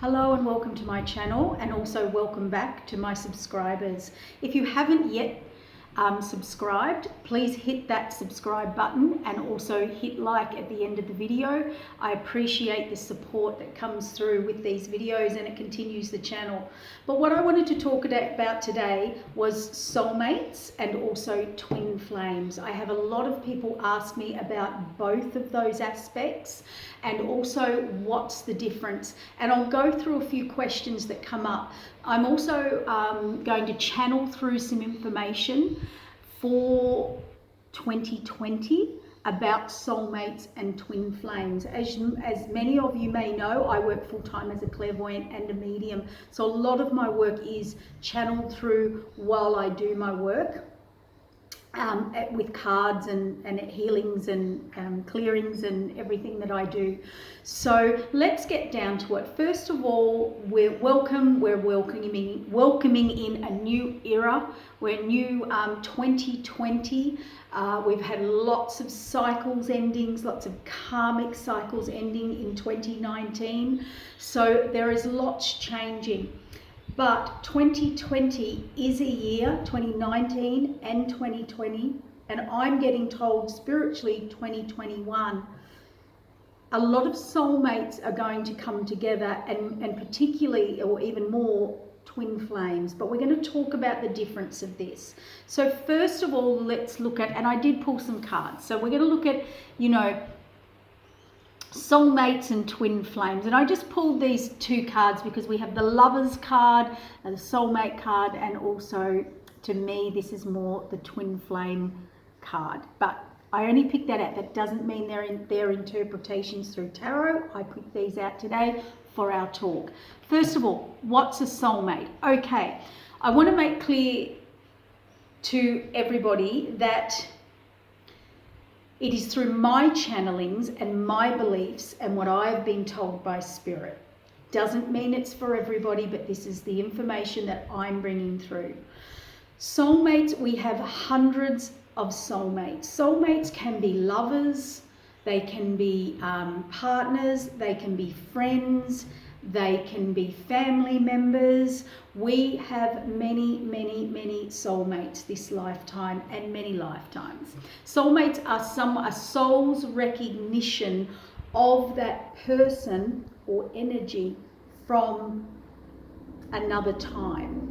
Hello and welcome to my channel, and also welcome back to my subscribers. If you haven't yet subscribed, please hit that subscribe button and also hit like at the end of the video. I appreciate the support that comes through with these videos, and it continues the channel. But what I wanted to talk about today was soulmates and also twin flames. I have a lot of people ask me about both of those aspects and also what's the difference, and I'll go through a few questions that come up. I'm also going to channel through some information for 2020 about soulmates and twin flames. As many of you may know, I work full-time as a clairvoyant and a medium, so a lot of my work is channeled through while I do my work. With cards and healings and clearings and everything that I do. So let's get down to it. First of all, we're welcoming in a new era. We're new 2020. We've had lots of cycles endings, lots of karmic cycles ending in 2019. So there is lots changing. But 2020 is a year, 2019 and 2020, and I'm getting told spiritually 2021. A lot of soulmates are going to come together, and particularly, or even more, twin flames. But we're going to talk about the difference of this. So first of all, let's look at, and I did pull some cards. So we're going to look at, soulmates and twin flames, and I just pulled these two cards because we have the lovers card and the soulmate card, and also to me this is more the twin flame card, but I only picked that out. That doesn't mean they're in their interpretations through tarot. I picked these out today for our talk. First of all, what's a soulmate? Okay, I want to make clear to everybody that it is through my channelings and my beliefs and what I have been told by Spirit. Doesn't mean it's for everybody, but this is the information that I'm bringing through. Soulmates, we have hundreds of soulmates. Soulmates can be lovers, they can be partners, they can be friends, they can be family members. We have many, many, many soulmates this lifetime and many lifetimes. Soulmates are a soul's recognition of that person or energy from another time.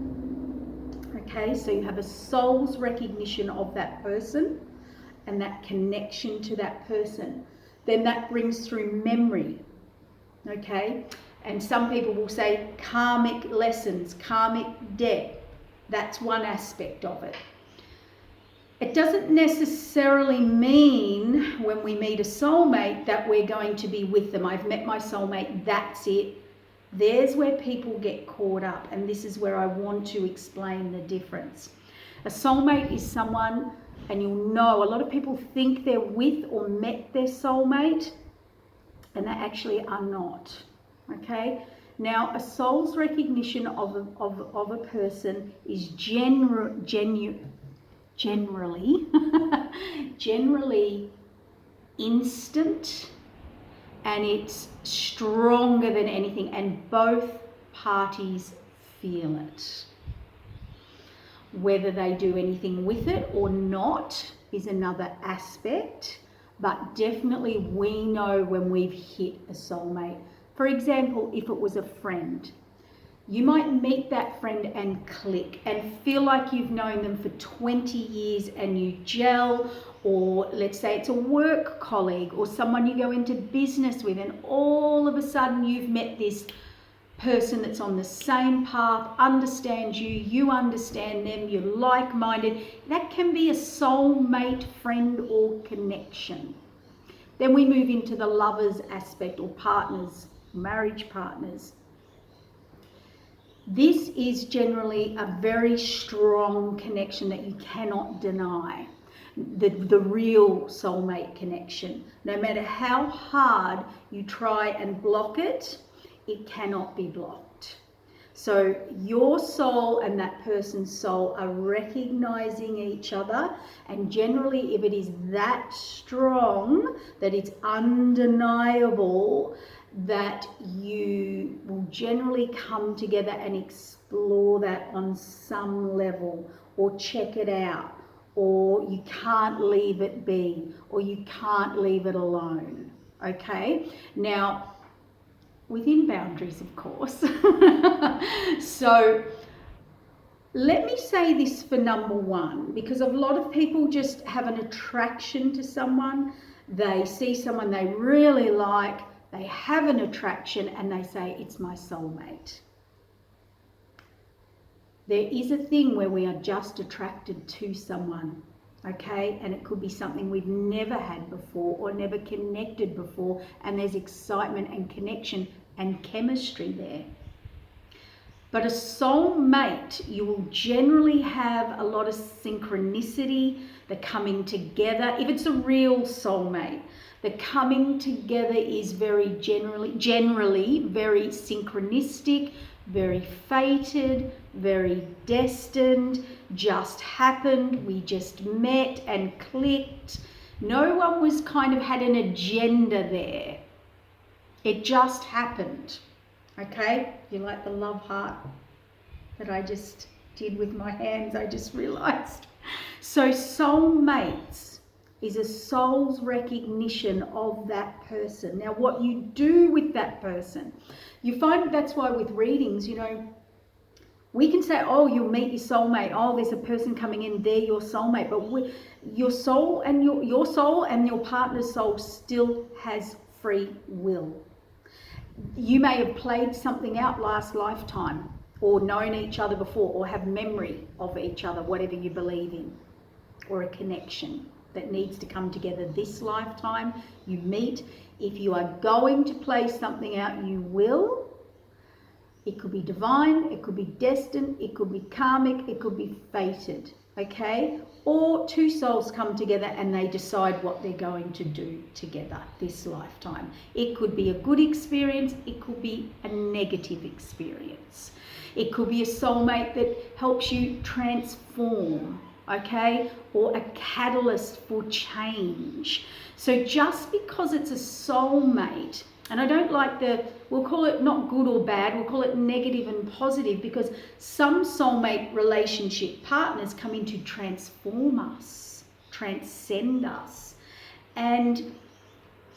Okay, so you have a soul's recognition of that person and that connection to that person. Then that brings through memory. Okay. And some people will say karmic lessons, karmic debt. That's one aspect of it. It doesn't necessarily mean when we meet a soulmate that we're going to be with them. I've met my soulmate, that's it. There's where people get caught up, and this is where I want to explain the difference. A soulmate is someone, and you'll know, a lot of people think they're with or met their soulmate, and they actually are not. Okay, now a soul's recognition of a person is generally instant, and it's stronger than anything, and both parties feel it. Whether they do anything with it or not is another aspect, but definitely we know when we've hit a soulmate. For example, if it was a friend, you might meet that friend and click and feel like you've known them for 20 years and you gel, or let's say it's a work colleague or someone you go into business with, and all of a sudden you've met this person that's on the same path, understands you, you understand them, you're like-minded. That can be a soulmate friend or connection. Then we move into the lovers aspect, or partners, marriage partners. This is generally a very strong connection that you cannot deny. The real soulmate connection. No matter how hard you try and block it, it cannot be blocked. So your soul and that person's soul are recognizing each other, and generally if it is that strong that it's undeniable, that you will generally come together and explore that on some level, or check it out, or you can't leave it be, or you can't leave it alone. Okay? Now, within boundaries, of course. So let me say this for number one, because a lot of people just have an attraction to someone. They see someone they really like, they have an attraction, and they say, it's my soulmate. There is a thing where we are just attracted to someone, okay? And it could be something we've never had before or never connected before, and there's excitement and connection and chemistry there. But a soulmate, you will generally have a lot of synchronicity, the coming together. If it's a real soulmate, the coming together is very generally very synchronistic, very fated, very destined, just happened, we just met and clicked. No one was kind of had an agenda there. It just happened. Okay, you like the love heart that I just did with my hands, I just realized. So soulmates is a soul's recognition of that person. Now, what you do with that person, you find that's why with readings, you know, we can say, oh, you'll meet your soulmate. Oh, there's a person coming in, they're your soulmate. But your soul and your soul and your partner's soul still has free will. You may have played something out last lifetime, or known each other before, or have memory of each other, whatever you believe in, or a connection that needs to come together this lifetime. You meet. If you are going to play something out, you will. It could be divine, it could be destined, it could be karmic, it could be fated, okay? Or two souls come together and they decide what they're going to do together this lifetime. It could be a good experience, it could be a negative experience. It could be a soulmate that helps you transform, okay? Or a catalyst for change. So just because it's a soulmate, and I don't like we'll call it not good or bad, we'll call it negative and positive, because some soulmate relationship partners come in to transform us, transcend us. And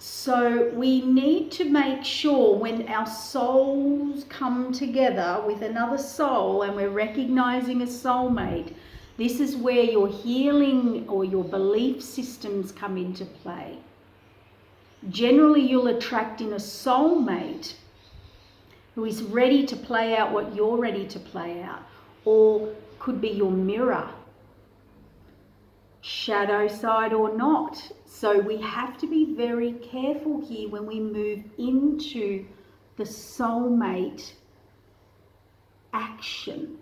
so we need to make sure when our souls come together with another soul and we're recognizing a soulmate, this is where your healing or your belief systems come into play. Generally, you'll attract in a soulmate who is ready to play out what you're ready to play out, or could be your mirror, shadow side or not. So we have to be very careful here when we move into the soulmate action.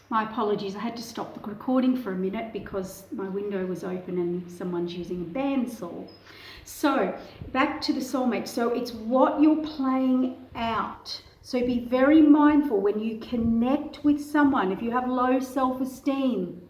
My apologies, I had to stop the recording for a minute because my window was open and someone's using a bandsaw. So back to the soulmate. So it's what you're playing out. So be very mindful when you connect with someone. If you have low self-esteem,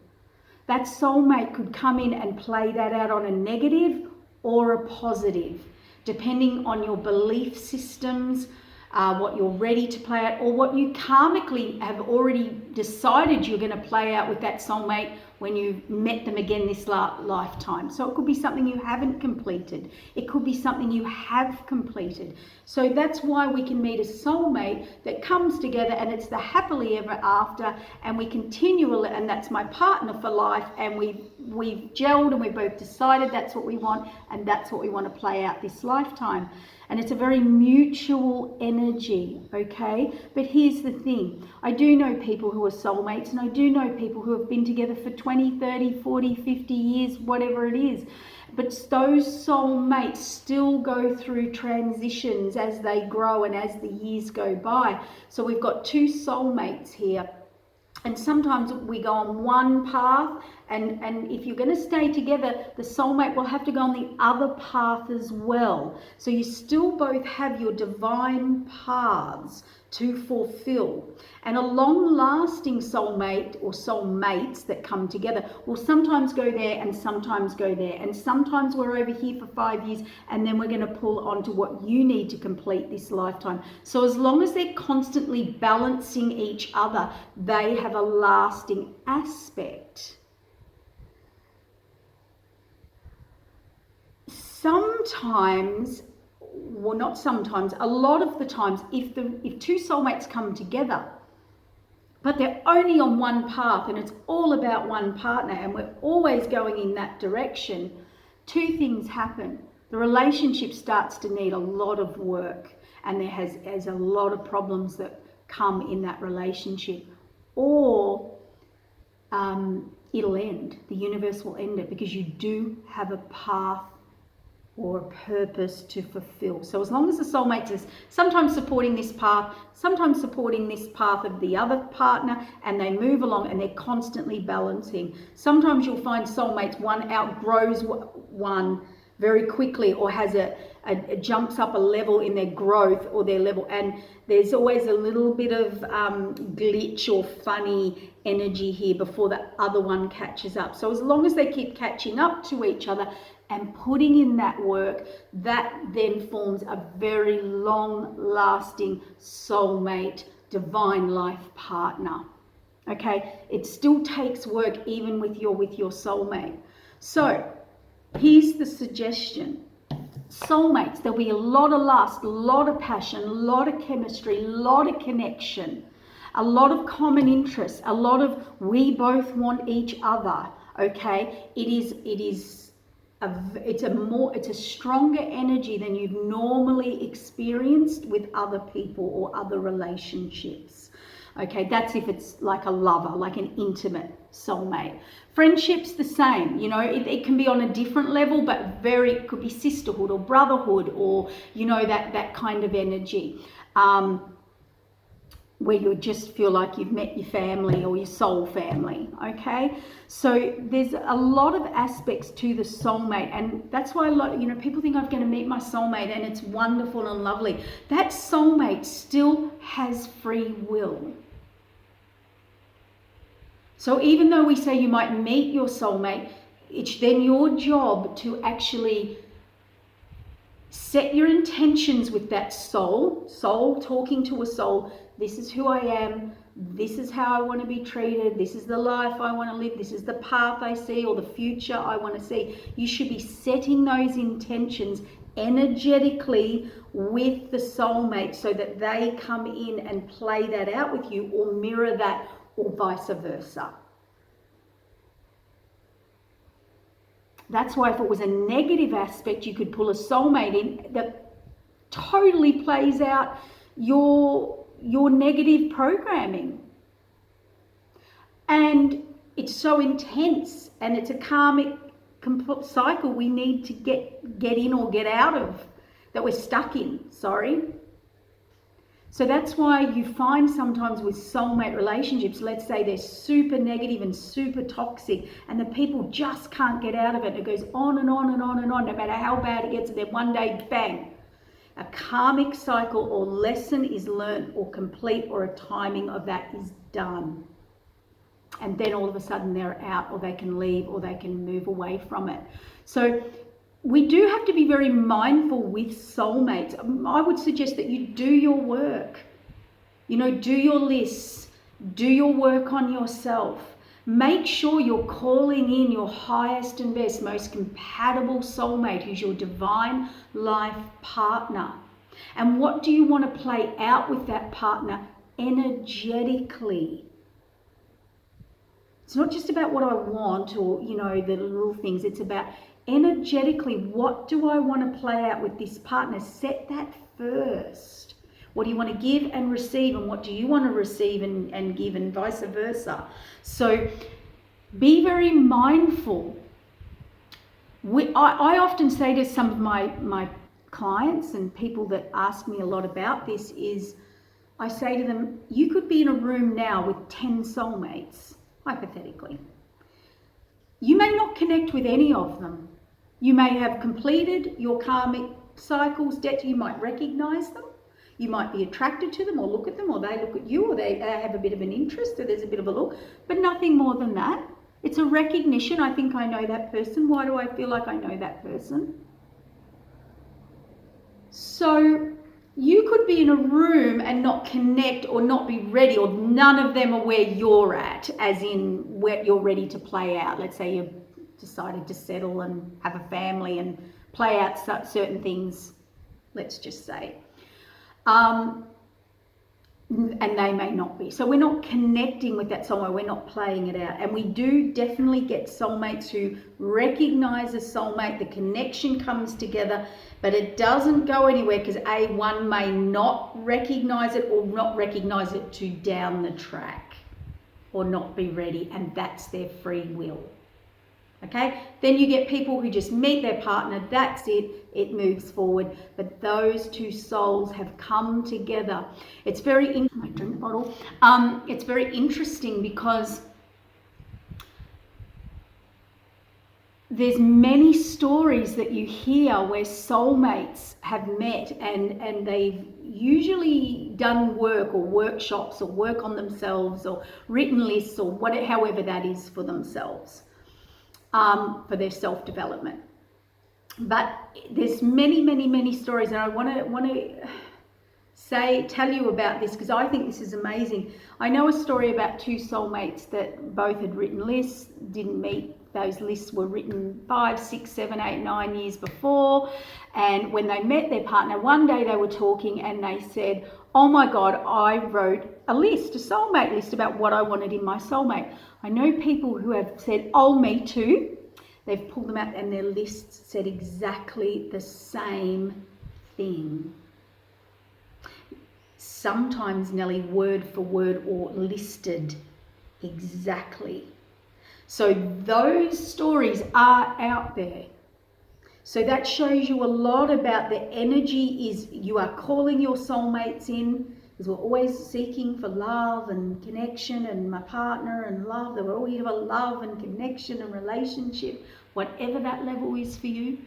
that soulmate could come in and play that out on a negative or a positive, depending on your belief systems, what you're ready to play out, or what you karmically have already decided you're going to play out with that soulmate when you met them again this lifetime. So it could be something you haven't completed. It could be something you have completed. So that's why we can meet a soulmate that comes together and it's the happily ever after, and we continue, and that's my partner for life, and we've gelled and we've both decided that's what we want, and that's what we want to play out this lifetime. And it's a very mutual energy, okay? But here's the thing. I do know people who are soulmates, and I do know people who have been together for 20, 30, 40, 50 years, whatever it is. But those soulmates still go through transitions as they grow and as the years go by. So we've got two soulmates here. And sometimes we go on one path And if you're going to stay together, the soulmate will have to go on the other path as well. So you still both have your divine paths to fulfill. And a long-lasting soulmate or soulmates that come together will sometimes go there and sometimes go there. And sometimes we're over here for 5 years and then we're going to pull on to what you need to complete this lifetime. So as long as they're constantly balancing each other, they have a lasting aspect. Sometimes, well, not sometimes, a lot of the times, if two soulmates come together, but they're only on one path and it's all about one partner and we're always going in that direction, two things happen. The relationship starts to need a lot of work and there has a lot of problems that come in that relationship, or it'll end. The universe will end it because you do have a path or a purpose to fulfill. So as long as the soulmate is sometimes supporting this path, sometimes supporting this path of the other partner, and they move along and they're constantly balancing. Sometimes you'll find soulmates, one outgrows one very quickly or has a jumps up a level in their growth or their level, and there's always a little bit of glitch or funny energy here before the other one catches up. So as long as they keep catching up to each other and putting in that work, that then forms a very long-lasting soulmate, divine life partner. Okay, it still takes work even with your soulmate. So here's the suggestion. Soulmates, there'll be a lot of lust, a lot of passion, a lot of chemistry, a lot of connection, a lot of common interests, a lot of we both want each other. Okay, it's a stronger energy than you've normally experienced with other people or other relationships. Okay, that's if it's like a lover, like an intimate soulmate. Friendship's the same, you know, it can be on a different level, but it could be sisterhood or brotherhood or, you know, that kind of energy. Where you just feel like you've met your family or your soul family, okay? So there's a lot of aspects to the soulmate, and that's why people think I'm going to meet my soulmate and it's wonderful and lovely. That soulmate still has free will. So even though we say you might meet your soulmate, it's then your job to actually set your intentions with that soul talking to a soul. This is who I am. This is how I want to be treated. This is the life I want to live. This is the path I see or the future I want to see. You should be setting those intentions energetically with the soulmate so that they come in and play that out with you or mirror that or vice versa. That's why if it was a negative aspect, you could pull a soulmate in that totally plays out your negative programming. And it's so intense and it's a karmic cycle we need to get in or get out of, that we're stuck in, So that's why you find sometimes with soulmate relationships, let's say they're super negative and super toxic and the people just can't get out of it. It goes on and on and on and on, no matter how bad it gets, and then one day, bang, a karmic cycle or lesson is learnt or complete, or a timing of that is done. And then all of a sudden they're out, or they can leave, or they can move away from it. So we do have to be very mindful with soulmates. I would suggest that you do your work. You know, do your lists, do your work on yourself. Make sure you're calling in your highest and best, most compatible soulmate who's your divine life partner. And what do you want to play out with that partner energetically? It's not just about what I want or, you know, the little things. It's about energetically, what do I want to play out with this partner? Set that first. What do you want to give and receive, and what do you want to receive and give, and vice versa? So be very mindful. I often say to some of my clients and people that ask me a lot about this is, I say to them, you could be in a room now with 10 soulmates, hypothetically. you may not connect with any of them. You may have completed your karmic cycles, debts. You might recognize them. You might be attracted to them or look at them, or they look at you, or they have a bit of an interest, or there's a bit of a look, but nothing more than that. It's a recognition. I think I know that person. Why do I feel like I know that person? So you could be in a room and not connect or not be ready, or none of them are where you're at, as in where you're ready to play out. Let's say you've decided to settle and have a family and play out certain things, let's just say. And they may not be. So we're not connecting with that soulmate. We're not playing it out. And we do definitely get soulmates who recognize a soulmate. The connection comes together, but it doesn't go anywhere because one may not recognize it, or not recognize it to down the track, or not be ready, and that's their free will. Okay, then you get people who just meet their partner, that's it, it moves forward. But those two souls have come together. It's very, my drink bottle. It's very interesting because there's many stories that you hear where soulmates have met and they've usually done work or workshops or work on themselves or written lists or whatever, however that is for themselves. For their self-development. But there's many stories, and I want to tell you about this because I think this is amazing. I know a story about two soulmates that both had written lists, didn't meet. Those lists were written 5, 6, 7, 8, 9 years before, and when they met their partner, one day they were talking and they said, oh my God, I wrote a list, a soulmate list about what I wanted in my soulmate. I know people who have said, oh, me too. They've pulled them out and their lists said exactly the same thing. Sometimes, Nelly, word for word or listed exactly. So those stories are out there. So that shows you a lot about the energy is you are calling your soulmates in, because we're always seeking for love and connection and my partner and love. That we always have a love and connection and relationship, whatever that level is for you.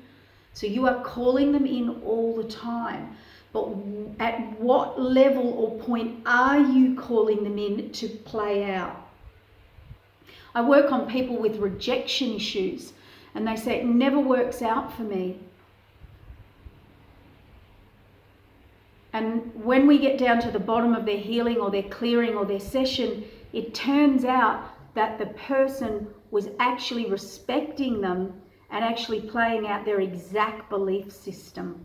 So you are calling them in all the time. But at what level or point are you calling them in to play out? I work on people with rejection issues and they say it never works out for me. And when we get down to the bottom of their healing or their clearing or their session, it turns out that the person was actually respecting them and actually playing out their exact belief system.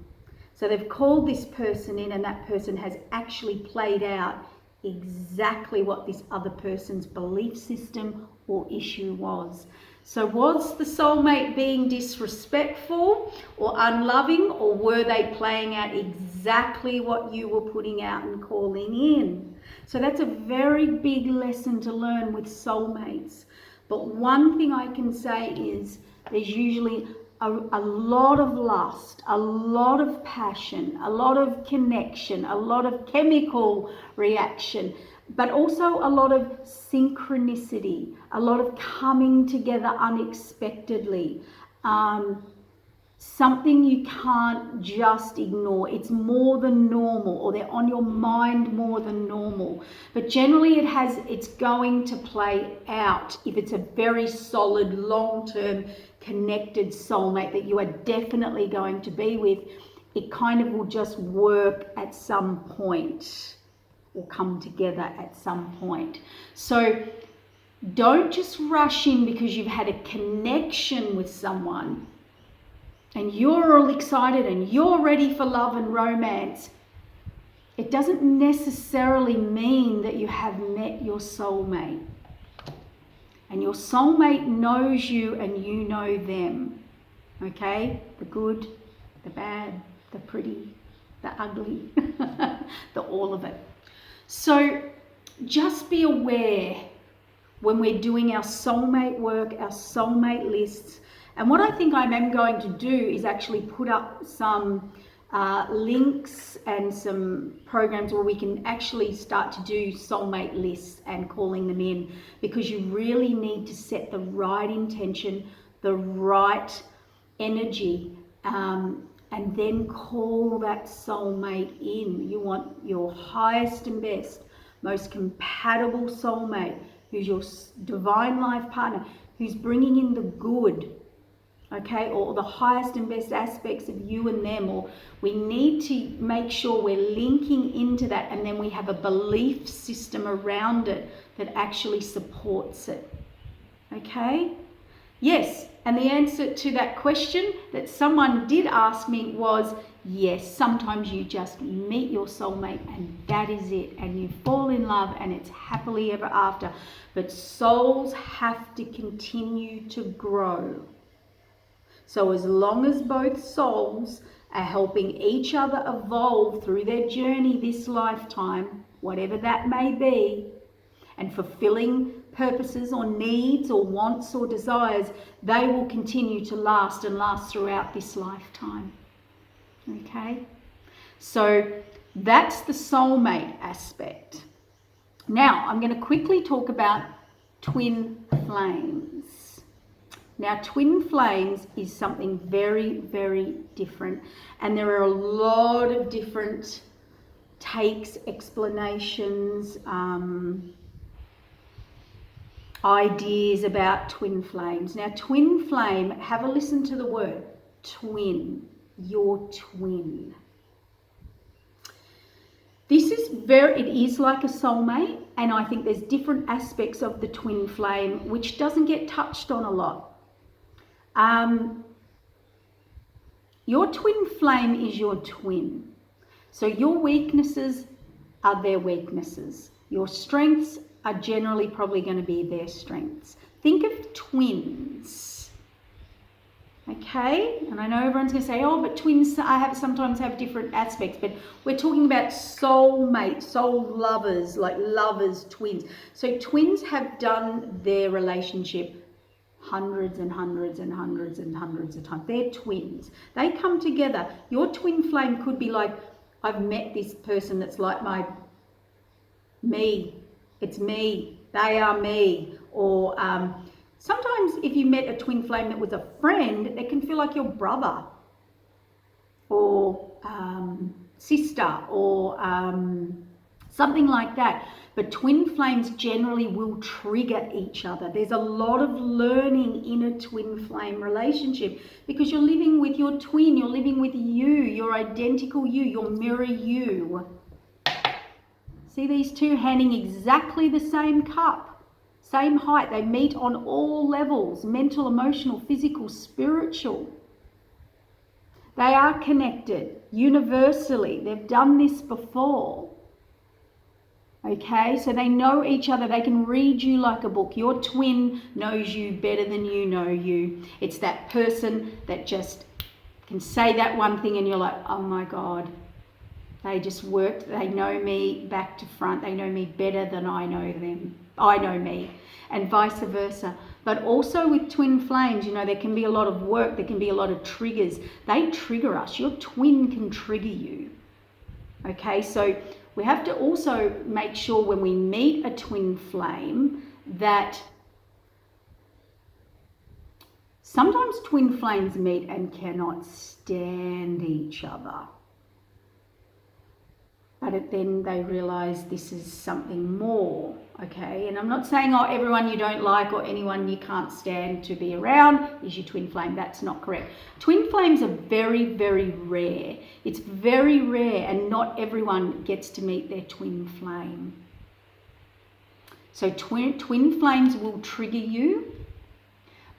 So they've called this person in and that person has actually played out exactly what this other person's belief system or issue was. So was the soulmate being disrespectful or unloving, or were they playing out exactly what you were putting out and calling in? So that's a very big lesson to learn with soulmates. But one thing I can say is there's usually a lot of lust, a lot of passion, a lot of connection, a lot of chemical reaction, but also a lot of synchronicity, a lot of coming together unexpectedly. Something you can't just ignore. It's more than normal, or they're on your mind more than normal. But generally it's going to play out if it's a very solid, long-term, connected soulmate that you are definitely going to be with. It kind of will just work at some point or come together at some point. So don't just rush in because you've had a connection with someone and you're all excited and you're ready for love and romance. It doesn't necessarily mean that you have met your soulmate. And your soulmate knows you and you know them. Okay? The good, the bad, the pretty, the ugly, the all of it. So just be aware when we're doing our soulmate work, our soulmate lists. And what I think I am going to do is actually put up some links and some programs where we can actually start to do soulmate lists and calling them in, because you really need to set the right intention, the right energy, and then call that soulmate in. You want your highest and best, most compatible soulmate, who's your divine life partner, who's bringing in the good, okay, or the highest and best aspects of you and them. Or we need to make sure we're linking into that, and then we have a belief system around it that actually supports it, okay? Yes, and the answer to that question that someone did ask me was, yes, sometimes you just meet your soulmate and that is it, and you fall in love and it's happily ever after. But souls have to continue to grow. So as long as both souls are helping each other evolve through their journey this lifetime, whatever that may be, and fulfilling purposes or needs or wants or desires, they will continue to last and last throughout this lifetime. Okay? So that's the soulmate aspect. Now, I'm going to quickly talk about twin flames. Now, twin flames is something very, very different, and there are a lot of different takes, explanations, ideas about twin flames. Now, twin flame, have a listen to the word twin, your twin. This is it is like a soulmate, and I think there's different aspects of the twin flame which doesn't get touched on a lot. Your twin flame is your twin. So your weaknesses are their weaknesses. Your strengths are generally probably going to be their strengths. Think of twins. Okay? And I know everyone's going to say, oh, but twins sometimes have different aspects, but we're talking about soulmates, soul lovers, like lovers, twins. So twins have done their relationship hundreds and hundreds and hundreds and hundreds of times. They're twins. They come together. Your twin flame could be like, I've met this person that's like me. It's me. They are me. Or sometimes if you met a twin flame that was a friend, it can feel like your brother or sister or something like that. But twin flames generally will trigger each other. There's a lot of learning in a twin flame relationship because you're living with your twin, you're living with you, your identical you, your mirror you. See these two handing exactly the same cup, same height. They meet on all levels, mental, emotional, physical, spiritual. They are connected universally. They've done this before. Okay, so they know each other. They can read you like a book. Your twin knows you better than you know you. It's that person that just can say that one thing and you're like, oh my God, they just worked. They know me back to front. They know me better than I know them. I know me, and vice versa. But also with twin flames, you know, there can be a lot of work. There can be a lot of triggers. They trigger us. Your twin can trigger you. Okay, so we have to also make sure when we meet a twin flame that sometimes twin flames meet and cannot stand each other. But then they realize this is something more, okay? And I'm not saying, oh, everyone you don't like or anyone you can't stand to be around is your twin flame. That's not correct. Twin flames are very, very rare. It's very rare, and not everyone gets to meet their twin flame. So twin flames will trigger you.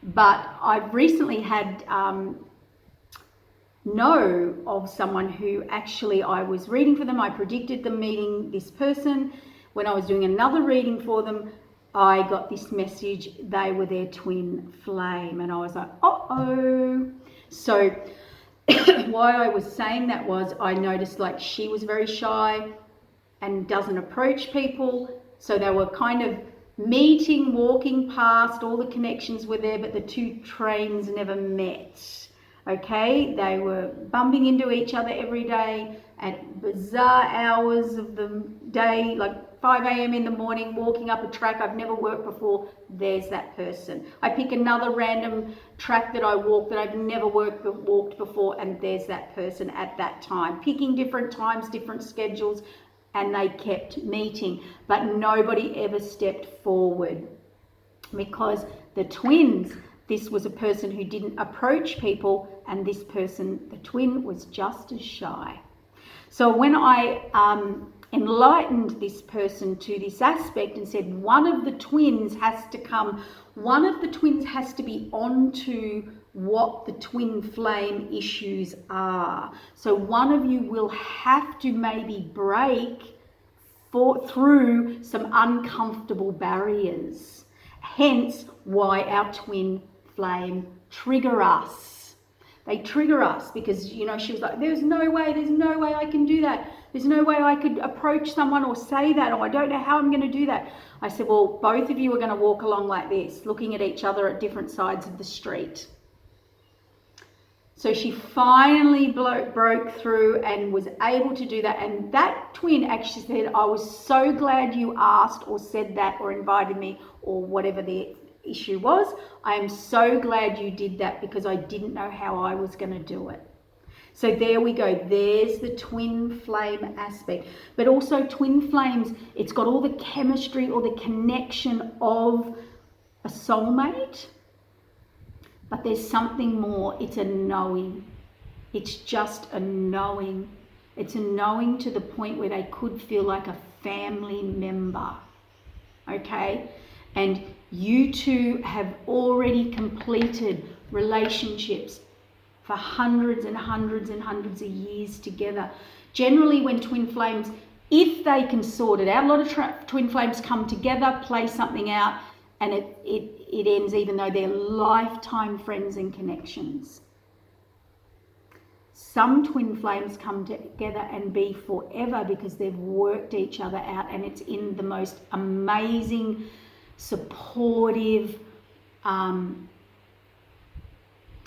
But I've recently had know of someone who actually, I was reading for them, I predicted them meeting this person. When I was doing another reading for them, I got this message, they were their twin flame, and I was like, uh-oh. So why I was saying that was I noticed like she was very shy and doesn't approach people, so they were kind of meeting, walking past, all the connections were there, but the two trains never met. Okay, they were bumping into each other every day at bizarre hours of the day, like 5 a.m. in the morning, walking up a track I've never worked before. There's that person. I pick another random track that I walk that I've never walked before, and there's that person at that time. Picking different times, different schedules, and they kept meeting, but nobody ever stepped forward, because the twins, this was a person who didn't approach people, and this person, the twin, was just as shy. So when I enlightened this person to this aspect and said one of the twins has to come, one of the twins has to be onto what the twin flame issues are. So one of you will have to maybe break through some uncomfortable barriers. Hence why our twin flame trigger us. They trigger us because, you know, she was like, there's no way I can do that. There's no way I could approach someone or say that, or I don't know how I'm going to do that. I said, well, both of you are going to walk along like this, looking at each other at different sides of the street. So she finally broke through and was able to do that. And that twin actually said, I was so glad you asked or said that or invited me or whatever the issue was. I am so glad you did that because I didn't know how I was going to do it. So there we go. There's the twin flame aspect. But also twin flames, it's got all the chemistry or the connection of a soulmate. But there's something more. It's a knowing. It's just a knowing. It's a knowing to the point where they could feel like a family member. Okay? And you two have already completed relationships for hundreds and hundreds and hundreds of years together. Generally, when twin flames, if they can sort it out, a lot of twin flames come together, play something out, and it ends even though they're lifetime friends and connections. Some twin flames come together and be forever because they've worked each other out, and it's in the most amazing, supportive,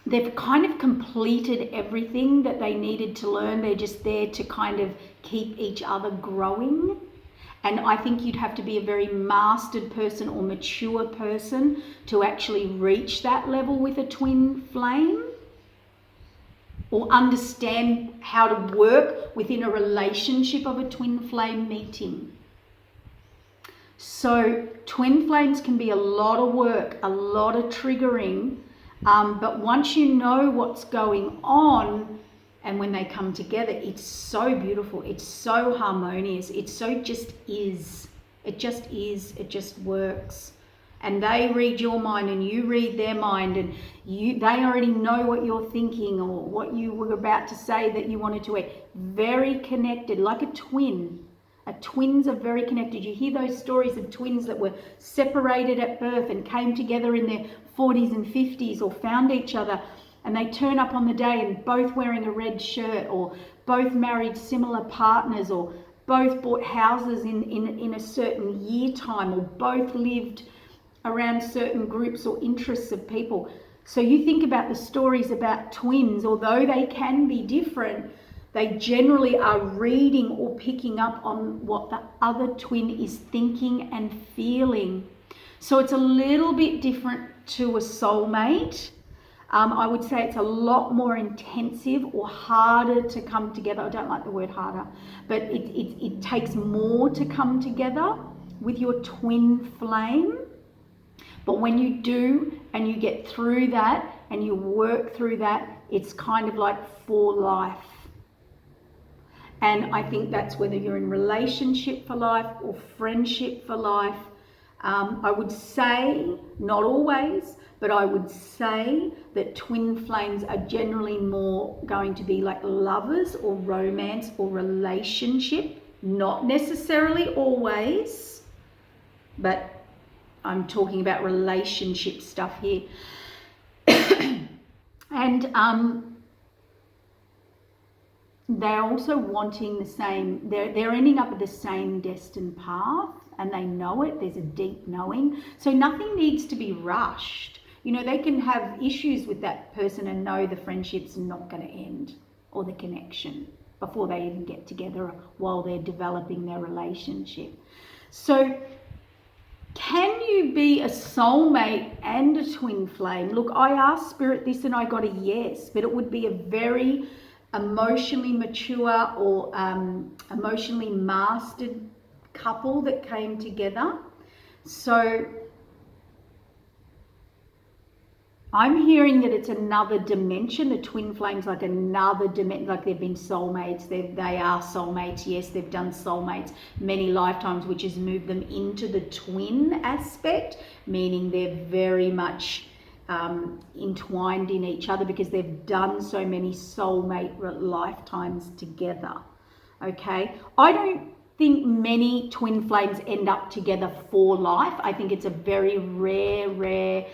they've kind of completed everything that they needed to learn. They're just there to kind of keep each other growing. And I think you'd have to be a very mastered person or mature person to actually reach that level with a twin flame, or understand how to work within a relationship of a twin flame meeting. So twin flames can be a lot of work, a lot of triggering, but once you know what's going on, and when they come together, it's so beautiful, it's so harmonious, it's so just is. It just is, it just works. And they read your mind and you read their mind, and they already know what you're thinking or what you were about to say that you wanted to eat. Very connected, like a twin. Twins are very connected. You hear those stories of twins that were separated at birth and came together in their 40s and 50s or found each other, and they turn up on the day and both wearing a red shirt, or both married similar partners, or both bought houses in a certain year time, or both lived around certain groups or interests of people. So you think about the stories about twins, although they can be different, they generally are reading or picking up on what the other twin is thinking and feeling. So it's a little bit different to a soulmate. I would say it's a lot more intensive or harder to come together. I don't like the word harder, but it takes more to come together with your twin flame. But when you do and you get through that and you work through that, it's kind of like for life. And I think that's whether you're in relationship for life or friendship for life. I would say, not always, but I would say that twin flames are generally more going to be like lovers or romance or relationship. Not necessarily always, but I'm talking about relationship stuff here. And they're also wanting the same, they're ending up at the same destined path, and they know it. There's a deep knowing. So nothing needs to be rushed. you know, they can have issues with that person and know the friendship's not going to end, or the connection, before they even get together while they're developing their relationship. So can you be a soulmate and a twin flame? Look, I asked Spirit this and I got a yes, but it would be a very emotionally mature or emotionally mastered couple that came together. So I'm hearing that it's another dimension. The twin flames like another dimension, like they've been soulmates. They are soulmates. Yes, they've done soulmates many lifetimes, which has moved them into the twin aspect, meaning they're very much entwined in each other because they've done so many soulmate lifetimes together. Okay, I don't think many twin flames end up together for life. I think it's a very rare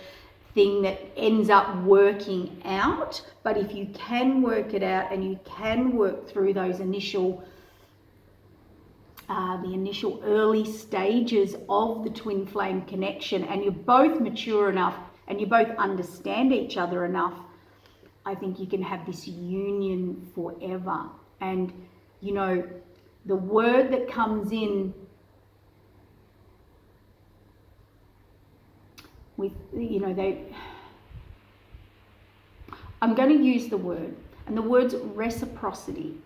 thing that ends up working out. But if you can work it out and you can work through those initial the initial early stages of the twin flame connection, and you're both mature enough and you both understand each other enough, I think you can have this union forever. And you know, the word that comes in with, you know, I'm going to use the word, and the word's reciprocity.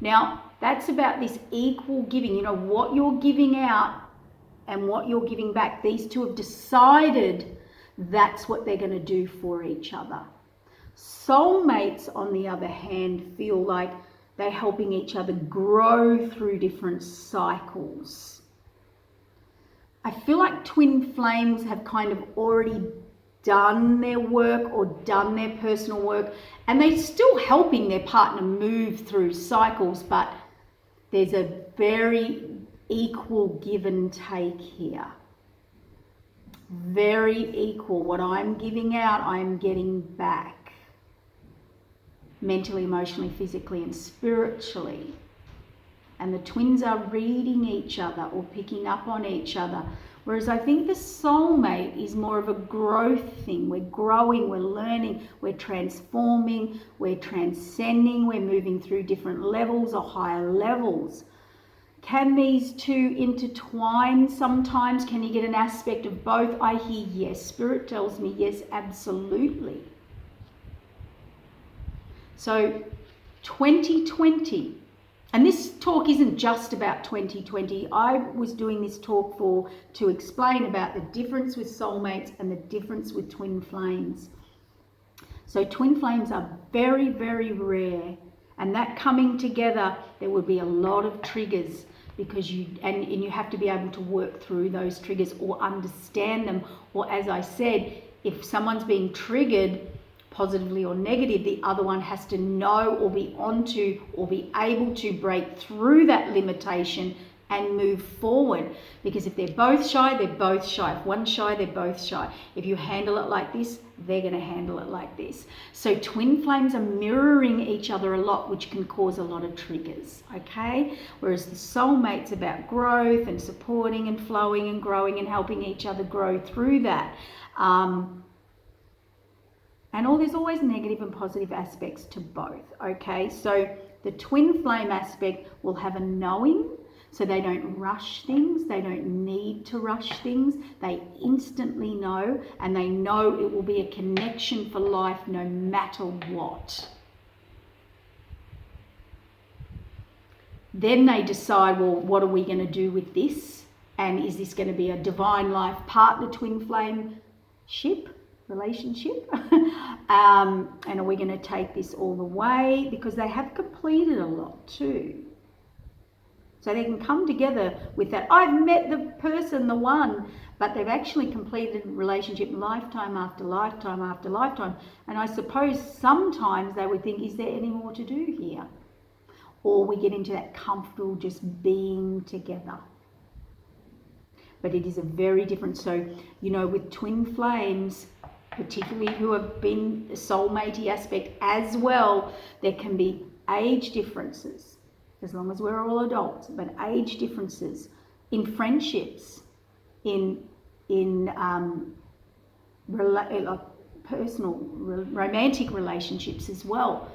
Now, that's about this equal giving, you know, what you're giving out and what you're giving back. These two have decided that's what they're going to do for each other. Soulmates, on the other hand, feel like they're helping each other grow through different cycles. I feel like twin flames have kind of already done their work or done their personal work, and they're still helping their partner move through cycles, but there's a very equal give and take here. Very equal. What I'm giving out, I'm getting back. Mentally, emotionally, physically, and spiritually. And the twins are reading each other or picking up on each other. Whereas I think the soulmate is more of a growth thing. We're growing, we're learning, we're transforming, we're transcending, we're moving through different levels or higher levels. Can these two intertwine sometimes? Can you get an aspect of both? I hear yes. Spirit tells me yes, absolutely. So 2020. And this talk isn't just about 2020. I was doing this talk to explain about the difference with soulmates and the difference with twin flames. So twin flames are very, very rare. And that coming together, there will be a lot of triggers, because you have to be able to work through those triggers or understand them. Or as I said, if someone's being triggered, positively or negative, the other one has to know or be onto or be able to break through that limitation and move forward. Because if they're both shy, they're both shy. If one's shy, they're both shy. If you handle it like this, they're going to handle it like this. So twin flames are mirroring each other a lot, which can cause a lot of triggers, okay? Whereas the soulmate's about growth and supporting and flowing and growing and helping each other grow through that. And there's always negative and positive aspects to both, okay? So the twin flame aspect will have a knowing, so they don't rush things. They don't need to rush things. They instantly know, and they know it will be a connection for life no matter what. Then they decide, well, what are we going to do with this? And is this going to be a divine life partner twin flame relationship? And are we going to take this all the way? Because they have completed a lot too. So they can come together with that, I've met the person, the one, but they've actually completed a relationship lifetime after lifetime after lifetime. And I suppose sometimes they would think, is there any more to do here? Or we get into that comfortable just being together. But it is a very different, so, you know, with twin flames, particularly who have been a soulmate-y aspect as well, there can be age differences, as long as we're all adults, but age differences in friendships, in personal, romantic relationships as well.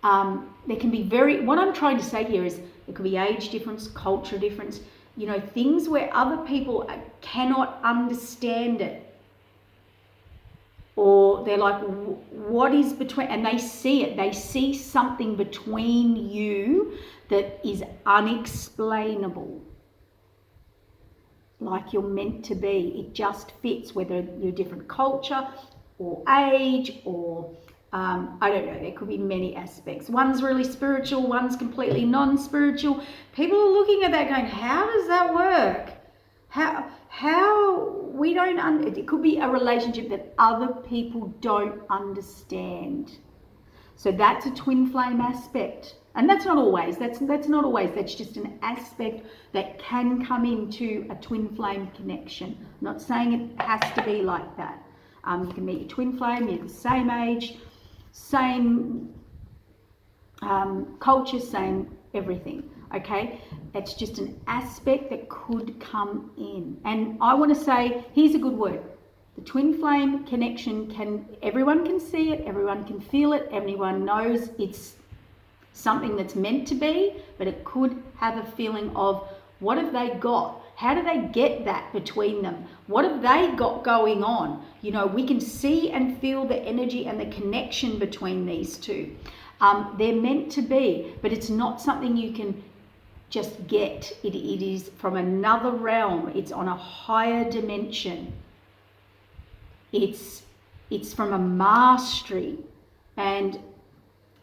There can be what I'm trying to say here is there could be age difference, culture difference, things where other people cannot understand it. Or they're like, what is between, and they see it. They see something between you that is unexplainable. Like you're meant to be. It just fits, whether you're different culture or age or I don't know, there could be many aspects. One's really spiritual, one's completely non-spiritual. People are looking at that going, how does that work? How we don't, it could be a relationship that other people don't understand. So that's a twin flame aspect. And that's not always, that's not always, that's just an aspect that can come into a twin flame connection. I'm not saying it has to be like that. You can meet your twin flame, you're the same age, same culture, same everything, okay? It's just an aspect that could come in. And I want to say, here's a good word. The twin flame connection everyone can see it, everyone can feel it, everyone knows it's something that's meant to be, but it could have a feeling of, what have they got? How do they get that between them? What have they got going on? We can see and feel the energy and the connection between these two. They're meant to be, but it's not something you can just get. It is from another realm. It's on a higher dimension. It's from a mastery, and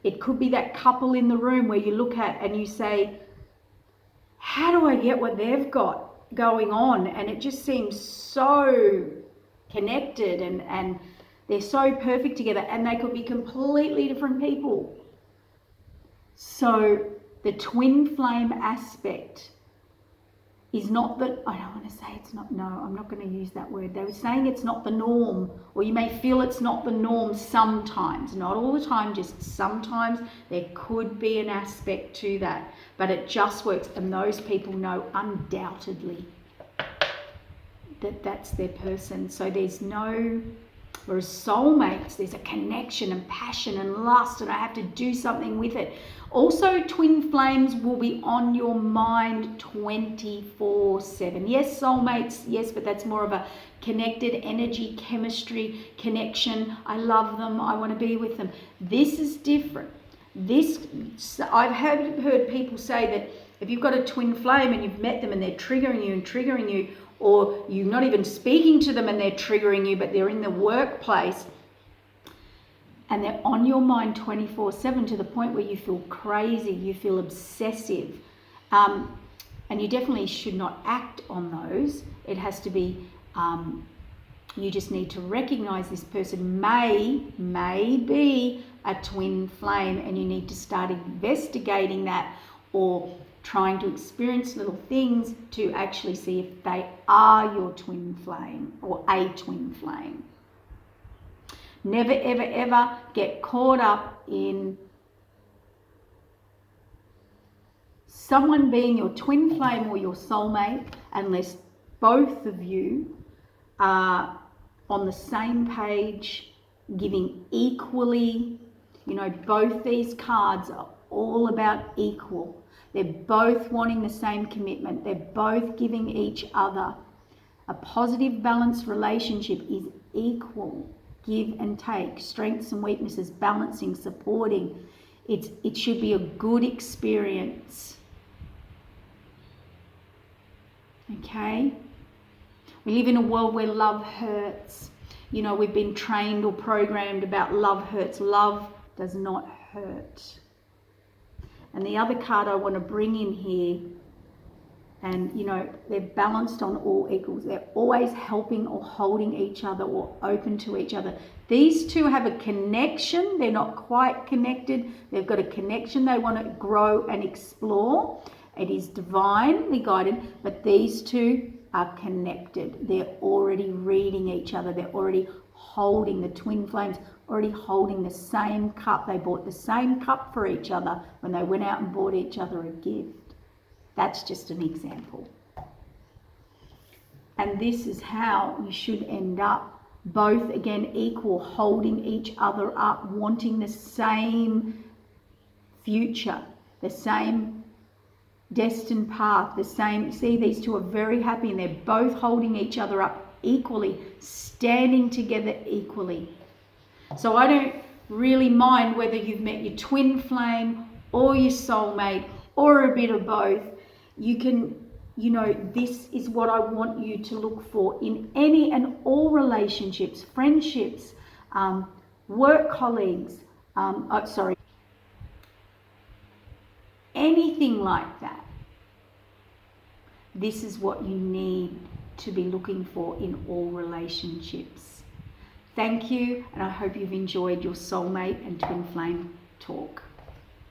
it could be that couple in the room where you look at and you say, how do I get what they've got going on? And it just seems so connected and they're so perfect together, and they could be completely different people. So the twin flame aspect is not that, I don't want to say it's not, no, I'm not going to use that word. They were saying it's not the norm, or you may feel it's not the norm sometimes, not all the time, just sometimes there could be an aspect to that, but it just works, and those people know undoubtedly that that's their person. So there's no, whereas soulmates, there's a connection and passion and lust, and I have to do something with it. Also, twin flames will be on your mind 24/7. Yes, soulmates, yes, but that's more of a connected energy, chemistry, connection. I love them, I want to be with them. This is different. I've heard people say that if you've got a twin flame and you've met them and they're triggering you, or you're not even speaking to them and they're triggering you, but they're in the workplace and they're on your mind 24/7 to the point where you feel crazy, you feel obsessive. And you definitely should not act on those. It has to be, you just need to recognize this person may be a twin flame, and you need to start investigating that or trying to experience little things to actually see if they are your twin flame or a twin flame. Never, ever, ever get caught up in someone being your twin flame or your soulmate unless both of you are on the same page, giving equally. Both these cards are all about equal. They're both wanting the same commitment. They're both giving each other. A positive, balanced relationship is equal. Give and take, strengths and weaknesses, balancing, supporting. It should be a good experience. Okay? We live in a world where love hurts. We've been trained or programmed about love hurts. Love does not hurt. And the other card I want to bring in here, and they're balanced on all equals. They're always helping or holding each other or open to each other. These two have a connection. They're not quite connected. They've got a connection they want to grow and explore. It is divinely guided, but these two are connected. They're already reading each other. They're already holding, the twin flames, already holding the same cup. They bought the same cup for each other when they went out and bought each other a gift. That's just an example. And this is how you should end up both again equal, holding each other up, wanting the same future, the same destined path, the same. See, these two are very happy and they're both holding each other up equally, standing together equally. So I don't really mind whether you've met your twin flame or your soulmate or a bit of both. You can, this is what I want you to look for in any and all relationships, friendships, work colleagues, anything like that. This is what you need to be looking for in all relationships. Thank you, and I hope you've enjoyed your soulmate and twin flame talk.